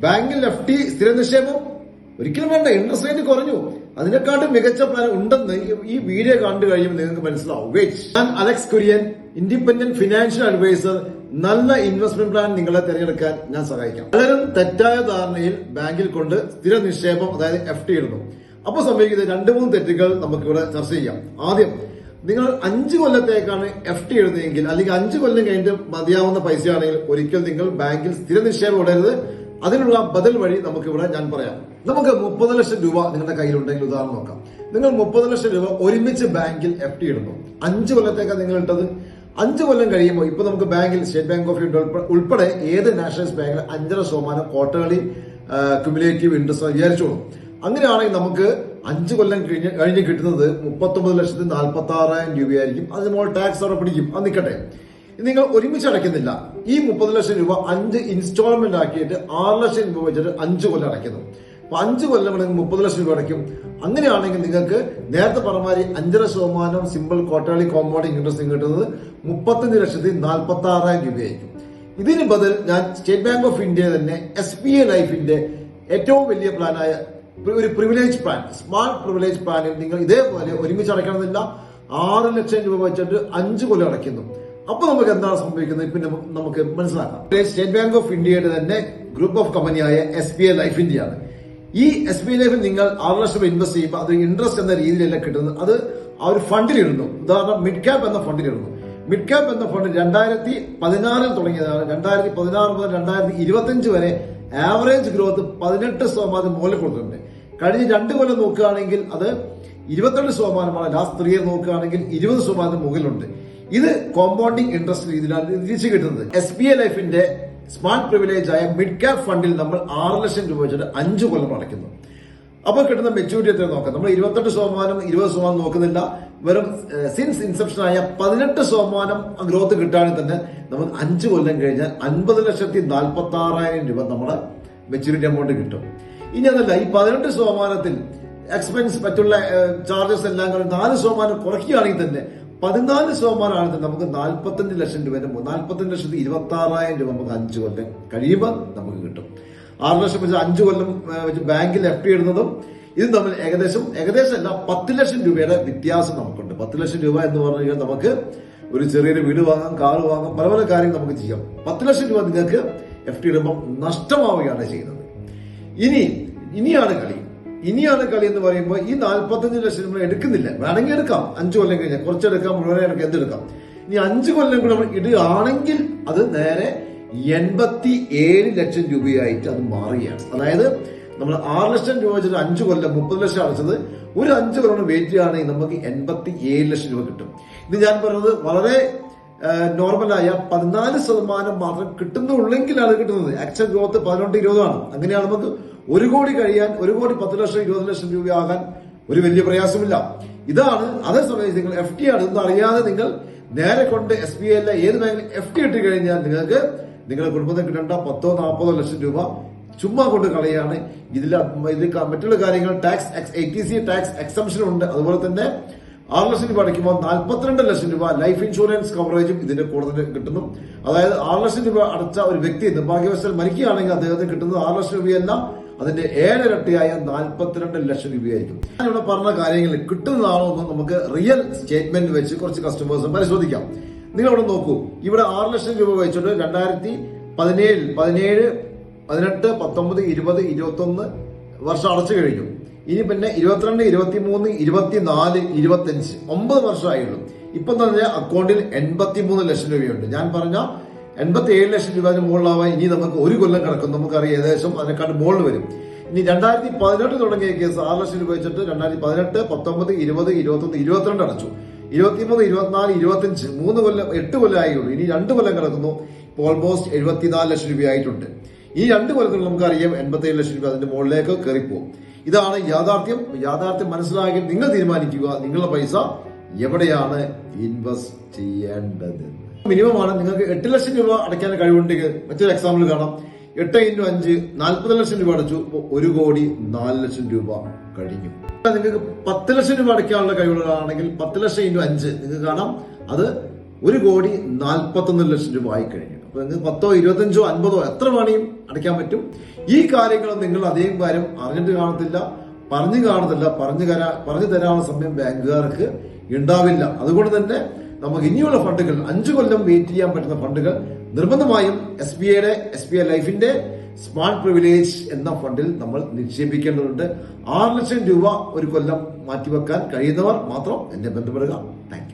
ബാങ്കിൽ FD സ്ഥിര നിക്ഷേപം ഒരിക്കലും വേണ്ട, ഇൻട്രസ്റ്റ് റേറ്റ് കുറഞ്ഞു. അതിനെക്കാട്ടും മികച്ച പ്ലാൻ ഉണ്ടെന്ന് ഈ വീഡിയോ കണ്ടു കഴിയുമ്പോൾ നിങ്ങൾക്ക് മനസ്സിലാവും. ഞാൻ Alex Kurian, independent financial adviser. നല്ല ഇൻവെസ്റ്റ്മെന്റ് പ്ലാൻ നിങ്ങളെ തിരഞ്ഞെടുക്കാൻ ഞാൻ സഹായിക്കാം. പലരും തെറ്റായ ധാരണയിൽ ബാങ്കിൽ കൊണ്ട് സ്ഥിര നിക്ഷേപം അതായത് FD ഇടുന്നു. അപ്പൊ സംഭവിക്കുന്നത് 2-3 തെറ്റുകൾ നമുക്കിവിടെ ചർച്ച ചെയ്യാം. ആദ്യം, നിങ്ങൾ 5 കൊല്ലത്തേക്കാണ് FD ഇടുന്നതെങ്കിൽ അല്ലെങ്കിൽ 5 കൊല്ലം കഴിഞ്ഞിട്ട് മതിയാവുന്ന പൈസയാണെങ്കിൽ ഒരിക്കൽ നിങ്ങൾ ബാങ്കിൽ സ്ഥിര നിക്ഷേപം ഇടരുത്. അതിനുള്ള ബദൽ വഴി നമുക്കിവിടെ ഞാൻ പറയാം. നമുക്ക് 30 ലക്ഷം രൂപ നിങ്ങളുടെ കയ്യിലുണ്ടെങ്കിൽ ഉദാഹരണം നോക്കാം. നിങ്ങൾ 30 ലക്ഷം രൂപ ഒരുമിച്ച് ബാങ്കിൽ FD ഇടുന്നു. 5 കൊല്ലത്തേക്കാണ് നിങ്ങൾ ഇട്ടത്. 5 കൊല്ലം കഴിയുമ്പോൾ ഇപ്പൊ നമുക്ക് ബാങ്കിൽ സ്റ്റേറ്റ് ബാങ്ക് ഓഫ് ഇന്ത്യ ഉൾപ്പെടെ ഏത് നാഷണലൈസ് ബാങ്കിൽ 5.5% ക്വാർട്ടർലി ക്യുമുലേറ്റീവ് ഇൻട്രസ്റ്റ് വിചാരിച്ചോളൂ. അങ്ങനെയാണെങ്കിൽ നമുക്ക് 5 കൊല്ലം കഴിഞ്ഞ് കിട്ടുന്നത് 39,46,000 രൂപയായിരിക്കും. അതിന് മുകളിൽ ടാക്സ് അവിടെ പിടിക്കും. അത് നിൽക്കട്ടെ, നിങ്ങൾ ഒരുമിച്ച് അടയ്ക്കുന്നില്ല. ഈ 30 ലക്ഷം രൂപ 5 ഇൻസ്റ്റാൾമെന്റ് ആക്കിയിട്ട് 6 ലക്ഷം രൂപ വെച്ചിട്ട് 5 കൊല്ലം അടയ്ക്കുന്നു. അപ്പൊ 5 കൊല്ലം 30 ലക്ഷം രൂപ അടയ്ക്കും. അങ്ങനെയാണെങ്കിൽ നിങ്ങൾക്ക് നേരത്തെ പറഞ്ഞമാതിരി 5.5% സിമ്പിൾ ക്വാർട്ടർലി കോമ്പൗണ്ടിങ് ഇൻട്രസ്റ്റ് കിട്ടുന്നത് 35,46,000 രൂപയായിരിക്കും. ഇതിന് ബദൽ ഞാൻ സ്റ്റേറ്റ് ബാങ്ക് ഓഫ് ഇന്ത്യ തന്നെ SBI ലൈഫിന്റെ ഏറ്റവും വലിയ പ്ലാനായ ഒരു പ്രിവിലേജ് പ്ലാൻ, സ്മാർട്ട് പ്രിവിലേജ് പ്ലാനിൽ നിങ്ങൾ ഇതേപോലെ ഒരുമിച്ച് അടയ്ക്കണമെന്നില്ല. 6 ലക്ഷം രൂപ വെച്ചിട്ട് 5 കൊല്ലം അടയ്ക്കുന്നു. അപ്പൊ നമുക്ക് എന്താണ് സംഭവിക്കുന്നത് ഇപ്പൊ നമുക്ക് മനസ്സിലാക്കാം. സ്റ്റേറ്റ് ബാങ്ക് ഓഫ് ഇന്ത്യയുടെ തന്നെ ഗ്രൂപ്പ് ഓഫ് കമ്പനിയായ SBI ലൈഫ് ഇന്ത്യയാണ്. ഈ SBI ലൈഫിൽ നിങ്ങൾ 6 ലക്ഷം രൂപ ഇൻവെസ്റ്റ് ചെയ്യുമ്പോൾ അത് ഇൻട്രസ്റ്റ് എന്ന രീതിയിലല്ല കിട്ടുന്നത്. അത് ആ ഒരു ഫണ്ടിൽ ഇടുന്നു. ഉദാഹരണം, മിഡ് ക്യാപ് എന്ന ഫണ്ടിൽ ഇടുന്നു. മിഡ് ക്യാപ് എന്ന ഫണ്ട് 2016 തുടങ്ങിയതാണ്. 2016 മുതൽ 2025 വരെ ആവറേജ് ഗ്രോത്ത് 18% മുകളിൽ കൊടുത്തിട്ടുണ്ട്. കഴിഞ്ഞ 2 കൊല്ലം നോക്കുകയാണെങ്കിൽ അത് 22%. ലാസ്റ്റ് 3 ഇയർ നോക്കുകയാണെങ്കിൽ 20% മുകളിലുണ്ട്. ഇത് കോമ്പൗണ്ടിങ് ഇൻട്രസ്റ്റ് രീതിയിലാണ് തിരിച്ചു കിട്ടുന്നത്. SBI ലൈഫിന്റെ സ്മാർട്ട് പ്രിവിലേജ് ആയ മിഡ് ക്യാപ് ഫണ്ടിൽ നമ്മൾ 6 ലക്ഷം രൂപ വെച്ചിട്ട് 5 കൊല്ലം അടയ്ക്കുന്നു. അപ്പോൾ കിട്ടുന്ന മെച്യൂരിറ്റി എത്ര നോക്കാം. നമ്മൾ 28%, 20% നോക്കുന്നില്ല. വെറും സിൻസ് ഇൻസെപ്ഷൻ ആയ 18% ഗ്രോത്ത് കിട്ടുകയാണെങ്കിൽ തന്നെ നമുക്ക് 5 കൊല്ലം കഴിഞ്ഞാൽ 50,46,000 രൂപ നമ്മുടെ മെച്യൂരിറ്റി എമൗണ്ട് കിട്ടും. ഇനി അതല്ല, ഈ 18% എക്സ്പെൻസ് മറ്റുള്ള ചാർജസ് എല്ലാം കൂടി 4% കുറയ്ക്കുകയാണെങ്കിൽ തന്നെ 14% ആണെങ്കിൽ നമുക്ക് 45 ലക്ഷം രൂപ, 45,26,000 രൂപ നമുക്ക് 5 കൊല്ലം കഴിയുമ്പോൾ നമുക്ക് കിട്ടും. 6 ലക്ഷം വെച്ച് 5 കൊല്ലം വെച്ച് ബാങ്കിൽ FD ഇടുന്നതും ഇതും തമ്മിൽ ഏകദേശം അല്ല 10 ലക്ഷം രൂപയുടെ വ്യത്യാസം നമുക്കുണ്ട്. 10 ലക്ഷം രൂപ എന്ന് പറഞ്ഞു കഴിഞ്ഞാൽ നമുക്ക് ഒരു ചെറിയൊരു വീട് വാങ്ങാം, കാർ വാങ്ങാം, പല പല കാര്യങ്ങൾ നമുക്ക് ചെയ്യാം. 10 ലക്ഷം രൂപ നിങ്ങൾക്ക് FD ഇടുമ്പോൾ നഷ്ടമാവുകയാണ് ചെയ്യുന്നത്. ഇനിയാണ് കളി എന്ന് പറയുമ്പോൾ ഈ 45 ലക്ഷം രൂപ എടുക്കുന്നില്ല. വേണമെങ്കിൽ എടുക്കാം, 5 കൊല്ലം കഴിഞ്ഞാൽ കുറച്ചെടുക്കാം, മുഴുവൻ എടുക്കാം, എന്തെടുക്കാം. ഇനി 5 കൊല്ലം കൂടെ നമ്മൾ ഇടുകയാണെങ്കിൽ അത് നേരെ 87 ലക്ഷം രൂപയായിട്ട് അത് മാറുകയാണ്. അതായത് നമ്മൾ 6 ലക്ഷം രൂപ വെച്ചിട്ട് 5 കൊല്ലം 30 ലക്ഷം അടച്ചത് ഒരു 5 കൊല്ലം വെയിറ്റ് ചെയ്യുകയാണെങ്കിൽ നമുക്ക് 87 ലക്ഷം രൂപ കിട്ടും. ഇത് ഞാൻ പറയുന്നത് വളരെ നോർമലായ 14% മാത്രം കിട്ടുന്നുള്ളെങ്കിലാണ് കിട്ടുന്നത്. ആക്ച്വൽ ഗ്രോത്ത് 18-20 ആണ്. അങ്ങനെയാണ് നമുക്ക് 1 കോടി കഴിയാൻ 1 കോടി 10 ലക്ഷം 20 ലക്ഷം രൂപയാകാൻ ഒരു വലിയ പ്രയാസമില്ല. ഇതാണ്. അതേസമയം നിങ്ങൾ FD ആണ് ഇതൊന്നും അറിയാതെ നിങ്ങൾ നേരെ കൊണ്ട് SBI അല്ല ഏത് ബാങ്കിൽ FD ഇട്ട് കഴിഞ്ഞാൽ നിങ്ങൾക്ക് നിങ്ങളുടെ കുടുംബത്തിന് കിട്ടേണ്ട 10-40 ലക്ഷം രൂപ ചുമ്മാ കൊണ്ട് കളയാണ്. ഇതിൽ മറ്റുള്ള കാര്യങ്ങൾ ടാക്സ് ATC ടാക്സ് എക്സംഷൻ ഉണ്ട്. അതുപോലെ തന്നെ 6 ലക്ഷം രൂപ അടയ്ക്കുമ്പോൾ 42 ലക്ഷം രൂപ ലൈഫ് ഇൻഷുറൻസ് കവറേജും ഇതിന്റെ കൂടുതൽ കിട്ടുന്നു. അതായത് 6 ലക്ഷം രൂപ അടച്ച ഒരു വ്യക്തി നിർഭാഗ്യവശാൽ മരിക്കുകയാണെങ്കിൽ അദ്ദേഹത്തിന് കിട്ടുന്നത് 6 ലക്ഷം രൂപയല്ല, അതിന്റെ 7 ഇരട്ടിയായ 42 ലക്ഷം രൂപയായിരിക്കും. ഞാനിവിടെ പറഞ്ഞ കാര്യങ്ങൾ കിട്ടുന്നതാണോ എന്ന് നമുക്ക് റിയൽ സ്റ്റേറ്റ്മെന്റ് വെച്ച് കുറച്ച് കസ്റ്റമേഴ്സും പരിശോധിക്കാം. നിങ്ങൾ ഇവിടെ നോക്കൂ. ഇവിടെ 6 ലക്ഷം രൂപ വെച്ചിട്ട് 2017, 17, 18, 19, 20, 21 വർഷം അടച്ചു കഴിഞ്ഞു. ഇനി പിന്നെ 22, 23, 24, 25 9 വർഷമായുള്ളൂ. ഇപ്പൊ തന്നെ അക്കൗണ്ടിൽ 83 ലക്ഷം രൂപയുണ്ട്. ഞാൻ പറഞ്ഞ 87 ലക്ഷം രൂപയുടെ മുകളിലാവാൻ ഇനി നമുക്ക് 1 കൊല്ലം കിടക്കും. നമുക്കറിയാം ഏകദേശം അതിനെക്കാട്ട് മുകളിൽ വരും. ഇനി 2018 തുടങ്ങിയ കേസ് 6 ലക്ഷം രൂപ വെച്ചിട്ട് 2018, 19, 20, 21, 22 അടച്ചു. 23, 24, 25 3 കൊല്ലം 8 കൊല്ലം ആയുള്ളൂ. ഇനി 2 കൊല്ലം കിടക്കുന്നു. ഇപ്പോൾ ഓൾമോസ്റ്റ് 74 ലക്ഷം രൂപയായിട്ടുണ്ട്. ഈ 2 കൊല്ലത്തിൽ നമുക്കറിയാം 87 ലക്ഷം രൂപ അതിന്റെ മുകളിലേക്ക് കയറിപ്പോകും. ഇതാണ് യാഥാർത്ഥ്യം. യാഥാർത്ഥ്യം മനസ്സിലാക്കി നിങ്ങൾ തീരുമാനിക്കുക നിങ്ങളുടെ പൈസ എവിടെയാണ് ഇൻവെസ്റ്റ് ചെയ്യേണ്ടത്. മിനിമം ആണ്. നിങ്ങൾക്ക് 8 ലക്ഷം രൂപ അടയ്ക്കാൻ കഴിവുണ്ടെങ്കിൽ മറ്റൊരു എക്സാമ്പിൾ കാണാം. 8 × 5 40 ലക്ഷം രൂപ അടച്ചു. 1 കോടി 4 ലക്ഷം രൂപ കഴിഞ്ഞു. നിങ്ങൾക്ക് 10 ലക്ഷം രൂപ അടയ്ക്കാനുള്ള കഴിവുള്ളതാണെങ്കിൽ 10 ലക്ഷം × 5 നിങ്ങൾക്ക് കാണാം അത് 1 കോടി 41 ലക്ഷം രൂപ ആയി കഴിഞ്ഞു. നിങ്ങൾക്ക് 10, 25, 50 എത്ര വേണമെങ്കിലും അടയ്ക്കാൻ പറ്റും. ഈ കാര്യങ്ങൾ നിങ്ങൾ അധികം കാര്യം അറിഞ്ഞിട്ട് കാണത്തില്ല, പറഞ്ഞു കാണത്തില്ല, പറഞ്ഞു തരാനുള്ള സമയം ബാങ്കുകാർക്ക് ഉണ്ടാവില്ല. അതുകൊണ്ട് തന്നെ നമുക്ക് ഇനിയുള്ള ഫണ്ടുകൾ 5 കൊല്ലം വെയിറ്റ് ചെയ്യാൻ പറ്റുന്ന ഫണ്ടുകൾ നിർബന്ധമായും SBI ലൈഫിന്റെ സ്മാർട്ട് പ്രിവിലേജ് എന്ന ഫണ്ടിൽ നമ്മൾ നിക്ഷേപിക്കേണ്ടതുണ്ട്. 6 ലക്ഷം രൂപ ഒരു കൊല്ലം മാറ്റിവെക്കാൻ കഴിയുന്നവർ മാത്രം എന്നെ ബന്ധപ്പെടുക. Thank you.